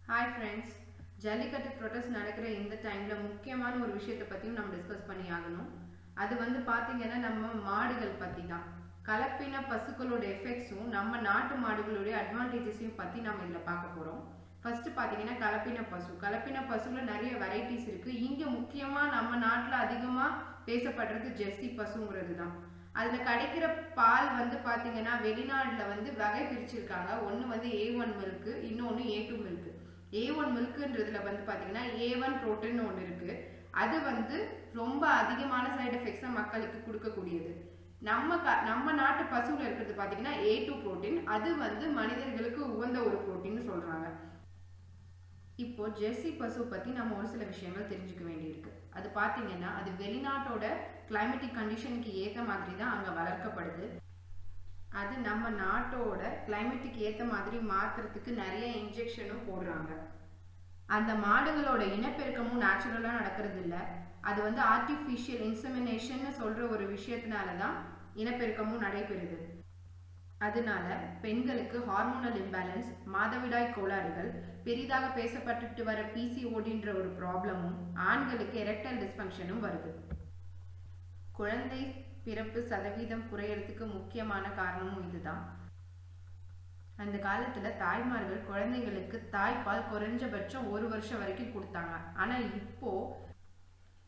Hi friends, jallikattu protest நடக்கிற இந்த டைமில் முக்கியமான ஒரு விஷயத்தை பற்றியும் நம்ம டிஸ்கஸ் பண்ணி ஆகணும். அது பார்த்தீங்கன்னா நம்ம மாடுகள் பற்றி தான். கலப்பின பசுக்களோட எஃபெக்ட்ஸும் நம்ம நாட்டு மாடுகளுடைய அட்வான்டேஜஸையும் பற்றி நம்ம இதில் பார்க்க போகிறோம். ஃபர்ஸ்ட் பார்த்தீங்கன்னா கலப்பின பசுவில் நிறைய வெரைட்டிஸ் இருக்குது. இங்கே முக்கியமாக நம்ம நாட்டில் அதிகமாக பேசப்படுறது ஜெர்சி பசுங்கிறது தான். அதில் கிடைக்கிற பால் பார்த்தீங்கன்னா வெளிநாட்டில் வகை பிரிச்சிருக்காங்க. ஒன்று A1 மில்க்கு, இன்னொன்று A2 மில்க்கு. A1 மில்க்குன்றதுல பார்த்தீங்கன்னா A1 புரோட்டீன் ஒன்று இருக்குது. அது ரொம்ப அதிகமான சைடு எஃபெக்ட்ஸை மக்களுக்கு கொடுக்கக்கூடியது. நம்ம நாட்டு பசுவில் இருக்கிறது பார்த்தீங்கன்னா A2 புரோட்டீன். அது மனிதர்களுக்கு உகந்த ஒரு புரோட்டீன் சொல்கிறாங்க. இப்போ ஜெர்சி பசு பற்றி நம்ம ஒரு சில விஷயங்கள் தெரிஞ்சுக்க வேண்டியிருக்கு. அது பார்த்தீங்கன்னா அது வெளிநாட்டோட கிளைமேட்டிக் கண்டிஷனுக்கு ஏற்ற மாதிரி தான் அங்கே வளர்க்கப்படுது. அது நம்ம நாட்டோட கிளைமேட்டுக்கு ஏற்ற மாதிரி மாற்றுறதுக்கு நிறைய இன்ஜெக்ஷனும் போடுறாங்க. அந்த மாடுகளோட இனப்பெருக்கமும் நேச்சுரலாக நடக்கிறது இல்லை. அது ஆர்டிஃபிஷியல் இன்செமினேஷன் சொல்கிற ஒரு விஷயத்தினால தான் இனப்பெருக்கமும் நடைபெறுது. அதனால பெண்களுக்கு ஹார்மோனல் இம்பேலன்ஸ், மாதவிடாய் கோளாறுகள், பெரிதாக பேசப்பட்டு வர PCODன்ற ஒரு ப்ராப்ளமும், ஆண்களுக்கு எரெக்டைல் டிஸ்ஃபங்க்ஷனும் வருது. குழந்தை பிறப்பு சதவீதம் குறையறதுக்கு முக்கியமான காரணமும் இதுதான். அந்த காலத்துல தாய்மார்கள் குழந்தைங்களுக்கு தாய்ப்பால் குறைஞ்சபட்சம் 1 வருஷம் வரைக்கும் கொடுத்தாங்க. ஆனா இப்போ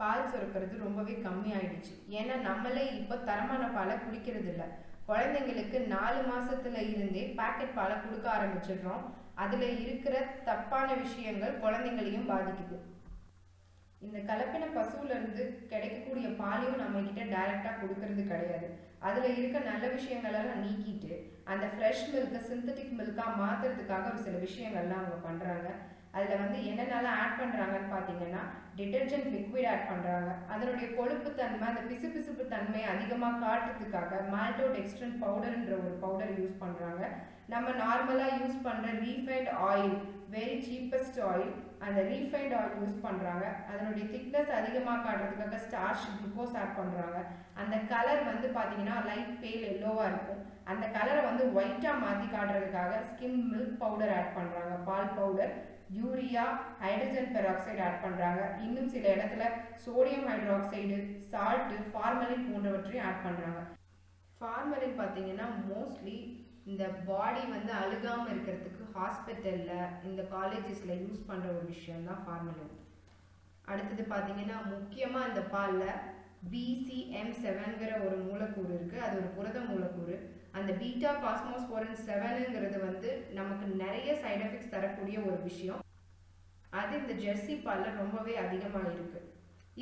பால் சுரக்கிறது ரொம்பவே கம்மி ஆயிடுச்சு. ஏன்னா நம்மளே இப்போ தரமான பாலை குடிக்கிறது இல்லை. குழந்தைங்களுக்கு 4 மாசத்துல இருந்தே பாக்கெட் பாலை கொடுக்க ஆரம்பிச்சிடுறோம். அதுல இருக்கிற தப்பான விஷயங்கள் குழந்தைங்களையும் பாதிக்குது. இந்த கலப்பின பசுல இருந்து கிடைக்கக்கூடிய பாலையும் நம்ம கிட்ட டைரக்டா கொடுக்கறது கிடையாது. அதுல இருக்க நல்ல விஷயங்களெல்லாம் நீக்கிட்டு அந்த ஃப்ரெஷ் மில்கை சிந்தட்டிக் மில்கா மாத்துறதுக்காக ஒரு சில விஷயங்கள்லாம் அவங்க பண்றாங்க. அதுல என்னென்னலாம் ஆட் பண்றாங்கன்னு பாத்தீங்கன்னா, டிடர்ஜென்ட் லிக்விட் ஆட் பண்றாங்க. அதனுடைய கொழுப்பு தன்மை, அந்த பிசுபிசுப்பு தன்மையை அதிகமாக காட்டுறதுக்காக மால்டோடெக்ஸ்ட்ரின் பவுடர்ன்ற ஒரு பவுடர் யூஸ் பண்றாங்க. நம்ம நார்மலா யூஸ் பண்ற refined oil, very cheapest oil, அந்த ரீஃபைண்ட் ஆயில் யூஸ் பண்றாங்க. அதனுடைய திக்னஸ் அதிகமாக காட்டுறதுக்காக ஸ்டார்ச், குளுக்கோஸ் ஆட் பண்றாங்க. அந்த கலர் பாத்தீங்கன்னா லைட் பேல் எல்லோவா இருக்கும். அந்த கலரை ஒயிட்டா மாத்தி காட்டுறதுக்காக ஸ்கிம் மில்க் பவுடர் ஆட் பண்றாங்க, பால் powder, urea, hydrogen peroxide add பண்றாங்க. இன்னும் சில இடத்துல சோடியம் ஹைட்ராக்சைடு, சால்ட், ஃபார்மலின் போன்றவற்றையும் ஆட் பண்றாங்க. ஃபார்மலின் பார்த்தீங்கன்னா மோஸ்ட்லி இந்த பாடி அழுகாம இருக்கிறதுக்கு ஹாஸ்பிட்டல்ல, இந்த காலேஜஸ்ல யூஸ் பண்ற ஒரு விஷயம் தான் ஃபார்மலின். அடுத்தது பார்த்தீங்கன்னா முக்கியமா இந்த பால்ல BCM7ங்கிற ஒரு மூலக்கூறு இருக்கு. அது ஒரு புரத மூலக்கூறு. அந்த பீட்டா பாஸ்மோஸ்போரின் 7ங்கிறது நமக்கு நிறைய சைடு எஃபெக்ட்ஸ் தரக்கூடிய ஒரு விஷயம். அது இந்த ஜெர்சி பால்ல ரொம்பவே அதிகமாக இருக்கு.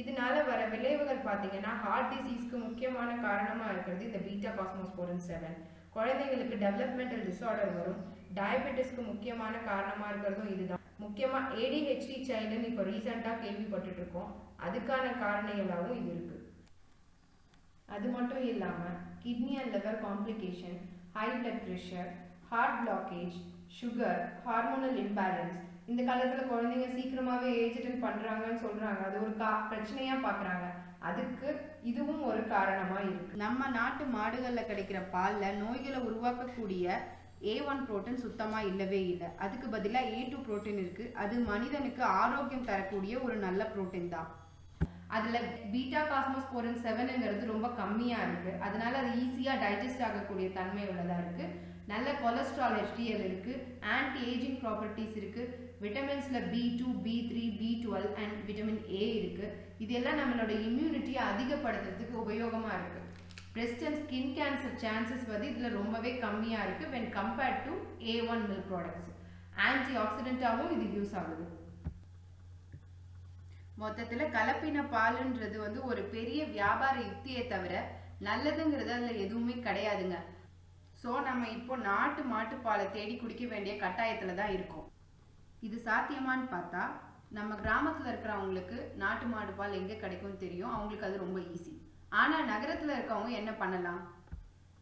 இதனால வர விளைவுகள் பார்த்தீங்கன்னா ஹார்ட் டிசீஸ்க்கு முக்கியமான காரணமா இருக்கிறது இந்த பீட்டா பாஸ்மோஸ்போரின் 7. குழந்தைங்களுக்கு டெவலப்மெண்டல் டிஸார்டர் வரும். டயபெட்டிஸ்க்கு முக்கியமான காரணமா இருக்கிறதும் இதுதான். முக்கியமா ADHD சைல்டுன்னு இப்போ ரீசெண்டாக கேள்விப்பட்டுட்டு இருக்கோம். அதுக்கான காரணிகளாகவும் இது இருக்கு. அது மட்டும் இல்லாம kidney and liver complication, high blood pressure, heart blockage, sugar, hormonal imbalance. இந்த காலத்துல குழந்தைங்க சீக்கிரமாவே ஏஜ் அட்டெண்ட் பண்றாங்கன்னு சொல்றாங்க. அது ஒரு பிரச்சனையா பாக்குறாங்க. அதுக்கு இதுவும் ஒரு காரணமா இருக்கு. நம்ம நாட்டு மாடுகள்ல கிடைக்கிற பால்ல நோய்களை உருவாக்கக்கூடிய A1 புரோட்டீன் சுத்தமா இல்லவே இல்லை. அதுக்கு பதிலாக A2 புரோட்டீன் இருக்கு. அது மனிதனுக்கு ஆரோக்கியம் தரக்கூடிய ஒரு நல்ல புரோட்டீன் தான். அதுல பீட்டா காஸ்மோஸ்போரின் 7ங்கிறது ரொம்ப கம்மியா இருக்கு. அதனால அது ஈஸியா டைஜஸ்ட் ஆகக்கூடிய தன்மை உள்ளதா இருக்கு. நல்ல கொலஸ்ட்ரால் HDL இருக்கு. ஆன்டி ஏஜிங் ப்ராப்பர்ட்டிஸ் இருக்கு. விட்டமின்ஸ்ல B2, B3, B12 and vitamin A இருக்கு. இதெல்லாம் நம்மளோட இம்யூனிட்டியை அதிகப்படுத்துறதுக்கு உபயோகமா இருக்கு. Breast and skin cancer chances இதுல ரொம்பவே கம்மியா இருக்கு when compared to A1 milk products. Anti ஆக்சிடென்ட்டாகவும் இது யூஸ் ஆகுது. மொத்தத்துல கலப்பின பாலுன்றது ஒரு பெரிய வியாபார யுக்தியை தவிர நல்லதுங்கிறது அதுல எதுவுமே கிடையாதுங்க. ஸோ நம்ம இப்போ நாட்டு மாட்டுப்பாலை தேடி குடிக்க வேண்டிய கட்டாயத்துல தான் இருக்கோம். இது சாத்தியமானு பார்த்தா நம்ம கிராமத்துல இருக்கிறவங்களுக்கு நாட்டு மாடு பால் எங்க கிடைக்கும்னு தெரியும். அவங்களுக்கு அது ரொம்ப ஈஸி. ஆனா நகரத்துல இருக்கவங்க என்ன பண்ணலாம்?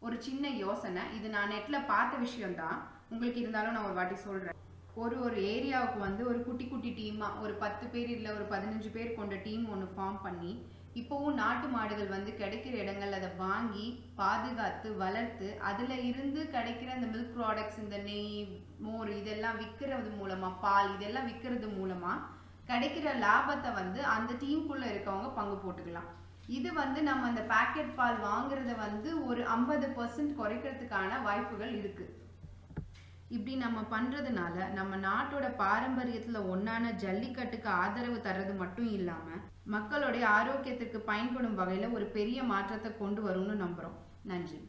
ஒரு சின்ன யோசனை. இது நான் நெட்ல பார்த்த விஷயம் தான், உங்களுக்கு இருந்தாலும் நான் ஒரு வாட்டி சொல்றேன். ஒரு ஏரியாவுக்கு ஒரு குட்டி குட்டி டீமா, ஒரு 10 பேர் இல்லை ஒரு 15 பேர் கொண்ட டீம் ஒன்று ஃபார்ம் பண்ணி இப்போவும் நாட்டு மாடுகள் கிடைக்கிற இடங்கள் அதை வாங்கி பாதுகாத்து வளர்த்து அதுல இருந்து கிடைக்கிற அந்த மில்க் ப்ராடக்ட்ஸ், இந்த நெய், மோர் இதெல்லாம் விற்கிறது மூலமா, பால் இதெல்லாம் விற்கிறது மூலமா கிடைக்கிற லாபத்தை வந்து அந்த டீமுக்குள்ள இருக்கவங்க பங்கு போட்டுக்கலாம். இது வந்து நம்ம அந்த பாக்கெட் பால் வாங்குறத வந்து ஒரு 50% குறைக்கிறதுக்கான வாய்ப்புகள் இருக்கு. இப்படி நம்ம பண்றதுனால நம்ம நாட்டோட பாரம்பரியத்துல ஒன்னான ஜல்லிக்கட்டுக்கு ஆதரவு தர்றது மட்டும் இல்லாம மக்களுடைய ஆரோக்கியத்திற்கு பயன்படும் வகையில ஒரு பெரிய மாற்றத்தை கொண்டு வரும்னு நம்புறோம். நன்றி.